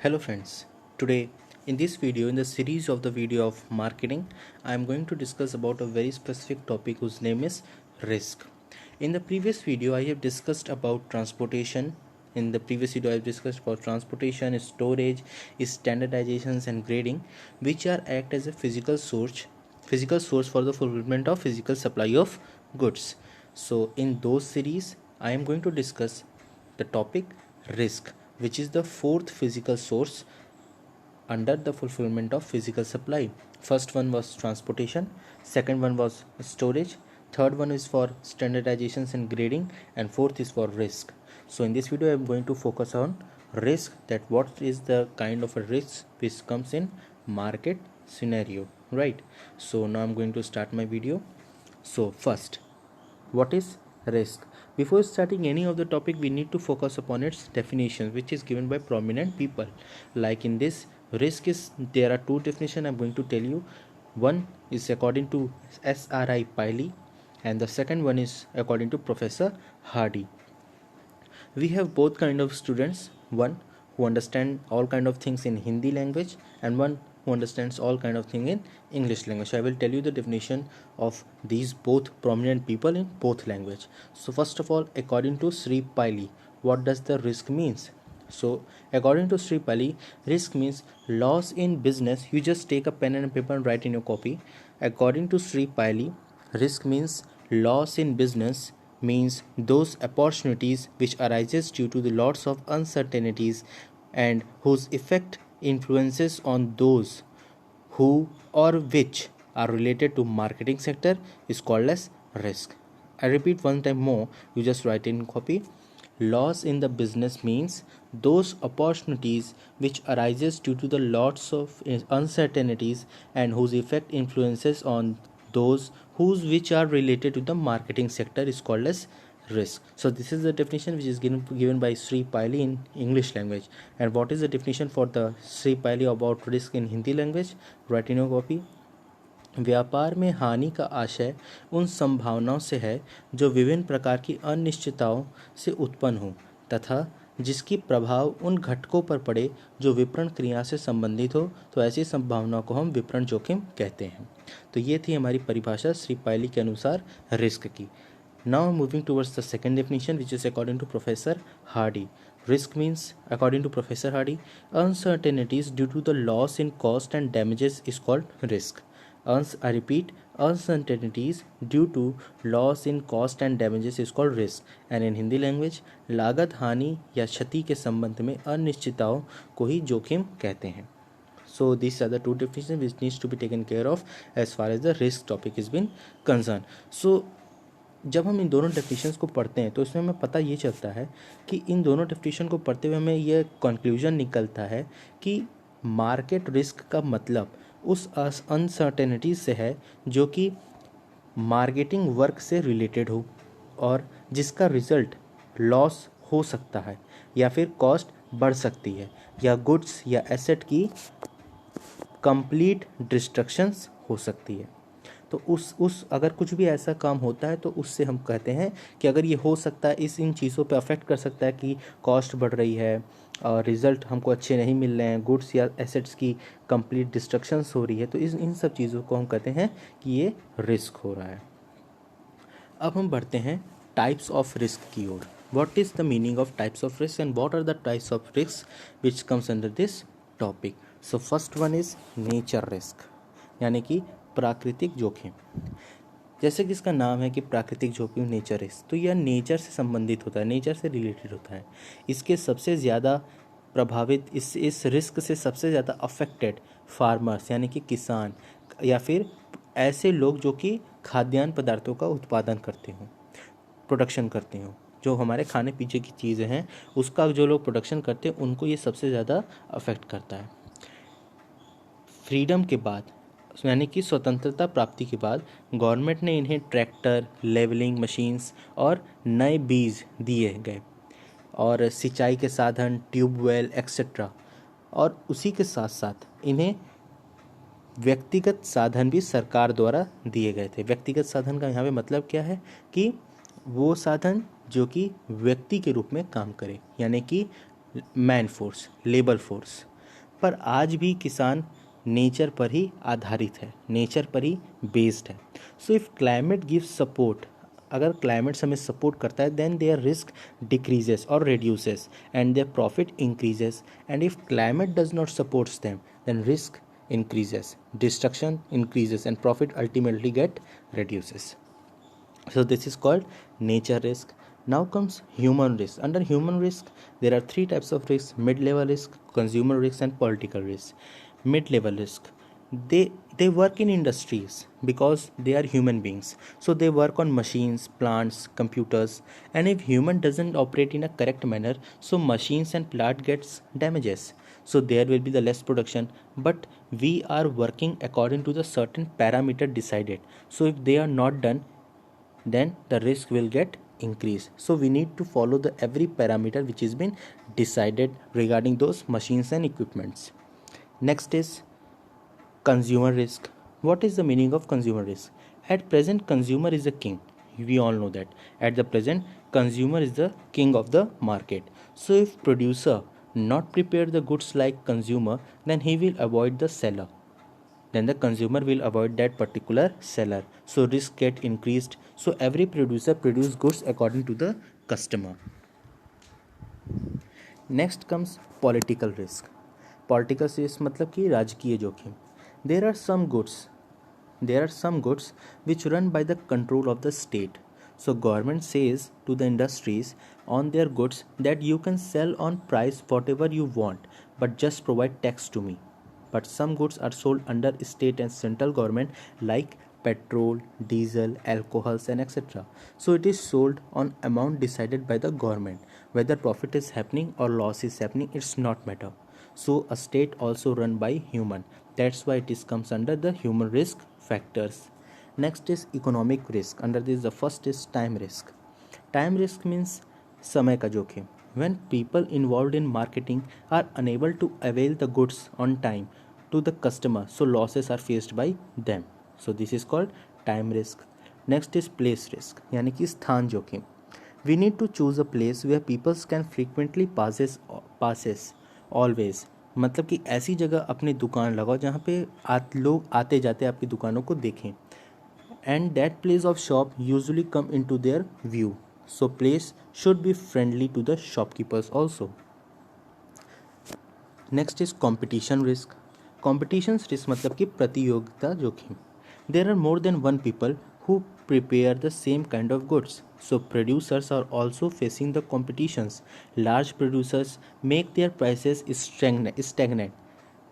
Hello friends. Today in this video, in the series of the video of marketing, I am going to discuss about a very specific topic whose name is risk. In the previous video I have discussed about transportation. In the previous video I have discussed about transportation, storage, standardizations and grading, which are act as a physical source for the fulfillment of physical supply of goods. So in those series I am going to discuss the topic risk, which is the fourth physical source under the fulfillment of physical supply. First one was transportation, second one was storage, third one is for standardizations and grading, and fourth is for risk. So in this video I am going to focus on risk, that what is the kind of a risk which comes in market scenario, right? So now I'm going to start my video. So first, what is risk? Before starting any of the topic, we need to focus upon its definition, which is given by prominent people. Like in this, risk is, there are two definitions I'm going to tell you. One is according to SRI Piley, and the second one is according to Professor Hardy. We have both kind of students, one who understand all kind of things in Hindi language and one who understands all kind of thing in English language. So I will tell you the definition of these both prominent people in both language. So first of all, according to Sri Piley, what does the risk means? So according to Sri Pali, risk means loss in business. You just take a pen and paper and write in your copy. According to Sri Pali, risk means loss in business, means those opportunities which arises due to the lots of uncertainties and whose effect influences on those who or which are related to marketing sector is called as risk. I repeat one time more, you just write in copy. Loss in the business means those opportunities which arises due to the lots of uncertainties and whose effect influences on those whose which are related to the marketing sector is called as risk. So this is the definition which is given by Sri Piley in English language. And what is the definition for the Sri Piley about risk in Hindi language? Write in your copy. व्यापार में हानि का आशय उन संभावनाओं से है जो विभिन्न प्रकार की अनिश्चितताओं से उत्पन्न हो तथा जिसकी प्रभाव उन घटकों पर पड़े जो विपणन क्रिया से संबंधित हो, तो ऐसी संभावनाओं को हम विपणन जोखिम कहते हैं. तो ये थी हमारी परिभाषा श्री पायली के अनुसार रिस्क की. Now moving towards the second definition which is according to professor Hardy. Risk means, according to Professor Hardy, uncertainties due to the loss in cost and damages is called risk. I repeat, uncertainties due to loss in cost and damages is called risk. And in Hindi language, लागत हानि या क्षति के संबंध में अनिश्चितताओं को ही जोखिम कहते हैं. So these are the two definitions which needs to be taken care of as far as the risk topic is been concerned. So जब हम इन दोनों डेफिनेशंस को पढ़ते हैं तो इसमें हमें पता ये चलता है कि इन दोनों डेफिनेशन को पढ़ते हुए हमें यह कंक्लूजन निकलता है कि मार्केट रिस्क का मतलब उस अनसर्टेनिटी से है जो कि मार्केटिंग वर्क से रिलेटेड हो और जिसका रिजल्ट लॉस हो सकता है या फिर कॉस्ट बढ़ सकती है या गुड्स या एसेट की कंप्लीट डिस्ट्रक्शंस हो सकती है. तो उस अगर कुछ भी ऐसा काम होता है तो उससे हम कहते हैं कि अगर ये हो सकता है, इन चीज़ों पे अफेक्ट कर सकता है कि कॉस्ट बढ़ रही है और रिज़ल्ट हमको अच्छे नहीं मिल रहे हैं, गुड्स या एसेट्स की कंप्लीट डिस्ट्रक्शंस हो रही है, तो इन सब चीज़ों को हम कहते हैं कि ये रिस्क हो रहा है. अब हम बढ़ते हैं टाइप्स ऑफ रिस्क की ओर. What is the meaning of types of risk and what are the types of risk which comes under this topic. So first one is nature risk, यानी कि प्राकृतिक जोखिम. जैसे कि इसका नाम है कि प्राकृतिक जोखिम नेचर रिस्क, तो यह नेचर से संबंधित होता है, नेचर से रिलेटेड होता है. इसके सबसे ज़्यादा प्रभावित, इस रिस्क से सबसे ज़्यादा अफेक्टेड फार्मर्स यानी कि किसान या फिर ऐसे लोग जो कि खाद्यान्न पदार्थों का उत्पादन करते हों, प्रोडक्शन करते हों, जो हमारे खाने पीने की चीज़ें हैं उसका जो लोग प्रोडक्शन करते हैं उनको ये सबसे ज़्यादा अफेक्ट करता है. फ्रीडम के बाद यानी कि स्वतंत्रता प्राप्ति के बाद गवर्नमेंट ने इन्हें ट्रैक्टर, लेवलिंग मशीन्स और नए बीज दिए गए और सिंचाई के साधन, ट्यूबवेल एक्सेट्रा. और उसी के साथ साथ इन्हें व्यक्तिगत साधन भी सरकार द्वारा दिए गए थे. व्यक्तिगत साधन का यहाँ पे मतलब क्या है कि वो साधन जो कि व्यक्ति के रूप में काम करे, यानी कि मैन फोर्स, लेबर फोर्स. पर आज भी किसान नेचर पर ही आधारित है, नेचर पर ही बेस्ड है. So if climate gives support, अगर क्लाइमेट हमें सपोर्ट करता है, देन देयर रिस्क डिक्रीजेस और reduces and their profit increases. And if climate does not supports them, then risk increases, destruction increases, and profit ultimately get reduces. So this is called nature risk. Now comes human risk. Under human risk, there are three types of risks: mid-level risk, consumer risk, and political risk. Mid-level risk, they work in industries because they are human beings. So they work on machines, plants, computers, and if human doesn't operate in a correct manner, so machines and plant gets damages. So there will be the less production, but we are working according to the certain parameter decided. So if they are not done, then the risk will get increased. So we need to follow the every parameter which has been decided regarding those machines and equipments. Next is consumer risk. What is the meaning of consumer risk? At present, consumer is a king. We all know that. At the present, consumer is the king of the market. So if producer not prepare the goods like consumer, then he will avoid the seller, then the consumer will avoid that particular seller, so risk get increased. So every producer produce goods according to the customer. Next comes political risk. Political risk मतलब कि राजकीय जोखिम. there are some goods there are some goods which run by the control of the state. So government says to the industries on their goods that you can sell on price whatever you want, but just provide tax to me. But some goods are sold under state and central government, like petrol, diesel, alcohols, and etc. So it is sold on amount decided by the government. Whether profit is happening or loss is happening, it's not matter. So a state also run by human. That's why it is comes under the human risk factors. Next is economic risk. Under this, the first is time risk. Time risk means समय का जोखिम. When people involved in marketing are unable to avail the goods on time to the customer, so losses are faced by them. So this is called time risk. Next is place risk, यानी कि स्थान जोखिम. We need to choose a place where people can frequently passes always. मतलब कि ऐसी जगह अपनी दुकान लगाओ जहाँ पे लोग आते जाते आपकी दुकानों को देखें. And that place of shop usually come into their view. So place should be friendly to the shopkeepers also. Next is competition risk. Competition risk मतलब कि प्रतियोगिता जोखिम. There are more than one people who prepare the same kind of goods. So producers are also facing the competitions. Large producers make their prices stagnant,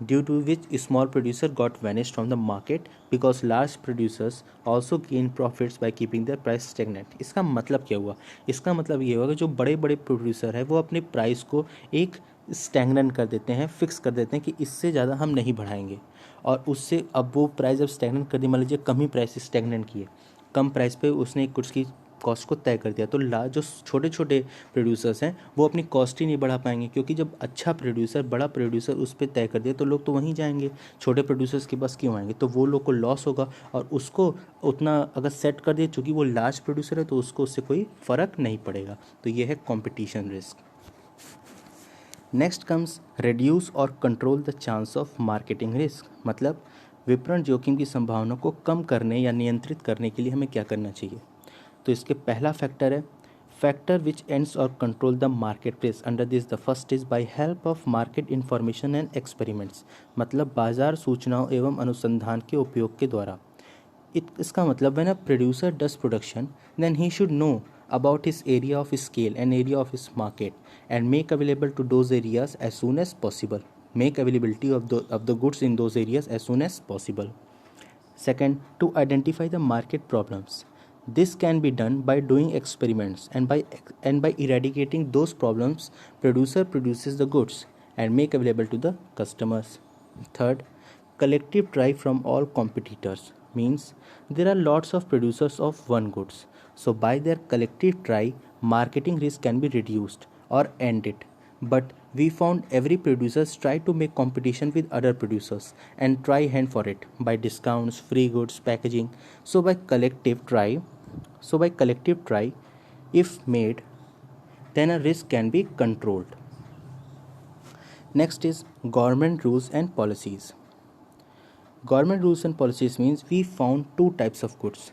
due to which small producer got vanished from the market because large producers also gain profits by keeping their price stagnant. इसका मतलब क्या हुआ? इसका मतलब ये हुआ कि जो बड़े बड़े प्रोड्यूसर है वो अपने प्राइस को एक स्टैगनेंट कर देते हैं, फिक्स कर देते हैं कि इससे ज़्यादा हम नहीं बढ़ाएंगे, और उससे अब वो प्राइस जब स्टैगनेंट कर दी, मान लीजिए कम ही प्राइस स्टैगनेंट किए, कम प्राइस पे उसने एक गुड्स की कॉस्ट को तय कर दिया, तो जो छोटे छोटे प्रोड्यूसर्स हैं वो अपनी कॉस्ट ही नहीं बढ़ा पाएंगे, क्योंकि जब अच्छा प्रोड्यूसर बड़ा प्रोड्यूसर उस पर तय कर दिया तो लोग तो वहीं जाएंगे, छोटे प्रोड्यूसर्स के पास क्यों आएंगे, तो वो लोग को लॉस होगा, और उसको उतना अगर सेट कर दिया, चूँकि वो लार्ज प्रोड्यूसर है तो उसको उससे कोई फ़र्क नहीं पड़ेगा. तो ये है competition risk. Next comes reduce और control the chance of marketing risk. मतलब विपणन जोखिम की संभावना को कम करने या नियंत्रित करने के लिए हमें क्या करना चाहिए. तो इसके पहला फैक्टर है फैक्टर विच एंड्स और control the market place. Under this the first is by help of market information and experiments. मतलब बाजार सूचनाओं एवं अनुसंधान के उपयोग के द्वारा. इसका मतलब when a producer does production, then he should know about his area of scale and area of his market, and make available to those areas as soon as possible. Make availability of the goods in those areas as soon as possible. Second, to identify the market problems. This can be done by doing experiments and by eradicating those problems. Producer produces the goods and make available to the customers. Third, collective try from all competitors. Means there are lots of producers of one goods. So by their collective try, marketing risk can be reduced or ended. But we found every producers try to make competition with other producers and try hand for it by discounts, free goods, packaging. So by collective try, if made, then a risk can be controlled. Next is government rules and policies. Government rules and policies means we found two types of goods.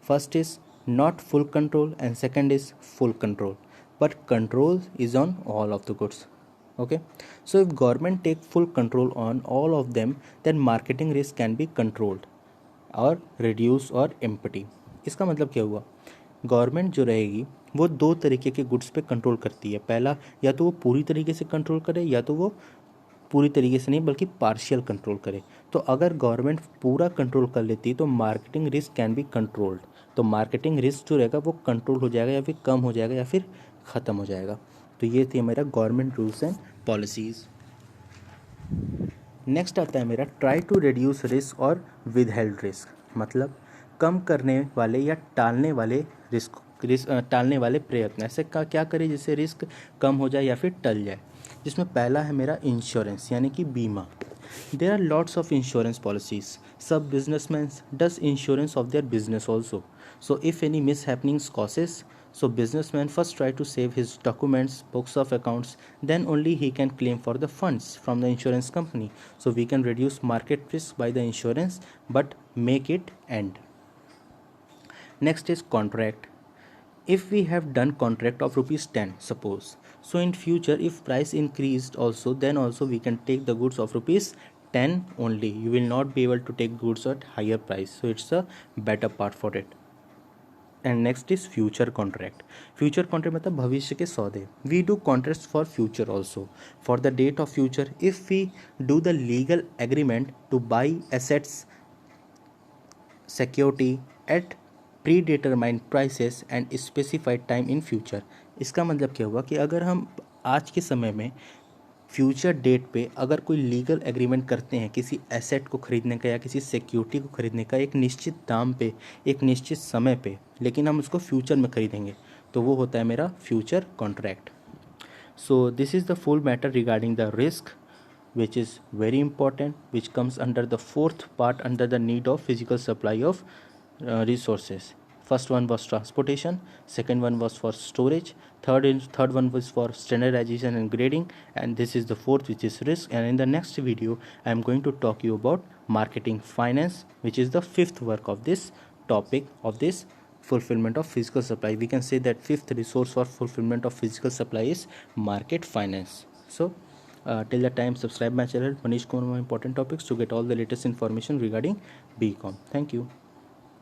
First is not full control and second is full control. But control is on all of the goods. Okay. So if government take full control on all of them, then marketing risk can be controlled और reduce और empty. इसका मतलब क्या हुआ, government जो रहेगी वो दो तरीके के गुड्स पे कंट्रोल करती है. पहला, या तो वो पूरी तरीके से कंट्रोल करे या तो वो पूरी तरीके से नहीं बल्कि पार्शियल कंट्रोल करे. तो अगर गवर्नमेंट पूरा कंट्रोल कर लेती तो marketing risk can be controlled. तो मार्केटिंग रिस्क जो रहेगा वो कंट्रोल हो जाएगा या फिर कम हो जाएगा या फिर ख़त्म हो जाएगा. तो ये थी मेरा government rules and policies. Next आता है मेरा ट्राई टू रिड्यूस रिस्क और विदहेल्ड रिस्क. मतलब कम करने वाले या टालने वाले टालने वाले प्रयत्न. ऐसे का क्या करें जिससे रिस्क कम हो जाए या फिर टल जाए. जिसमें पहला है मेरा इंश्योरेंस यानी कि बीमा. There are lots of insurance policies. सब businessman does insurance of their business also. So if any miss happenings causes, so businessman first try to save his documents, books of accounts, then only he can claim for the funds from the insurance company. So we can reduce market risk by the insurance but make it end. Next is contract. If we have done contract of rupees 10 suppose, so in future if price increased also, then also we can take the goods of rupees 10 only. You will not be able to take goods at higher price, so it's a better part for it. And next is future contract. Future contract मतलब भविष्य के सौदे. We do contract for future also for the date of future. If we do the legal agreement to buy assets security at predetermined prices and specified time in future. इसका मतलब क्या हुआ कि अगर हम आज के समय में फ्यूचर डेट पे अगर कोई लीगल एग्रीमेंट करते हैं किसी एसेट को खरीदने का या किसी सिक्योरिटी को खरीदने का एक निश्चित दाम पे एक निश्चित समय पे, लेकिन हम उसको फ्यूचर में खरीदेंगे, तो वो होता है मेरा future contract. So this is the full matter regarding the risk which is very important, which comes under the fourth part under the need of physical supply of resources. First one was transportation, second one was for storage, third one was for standardization and grading, and this is the fourth, which is risk. And in the next video I am going to talk you about marketing finance, which is the fifth work of this topic of this fulfillment of physical supply. We can say that fifth resource for fulfillment of physical supply is market finance. So till that time, subscribe my channel Manish Kumar Important Topics to get all the latest information regarding BCom. Thank you.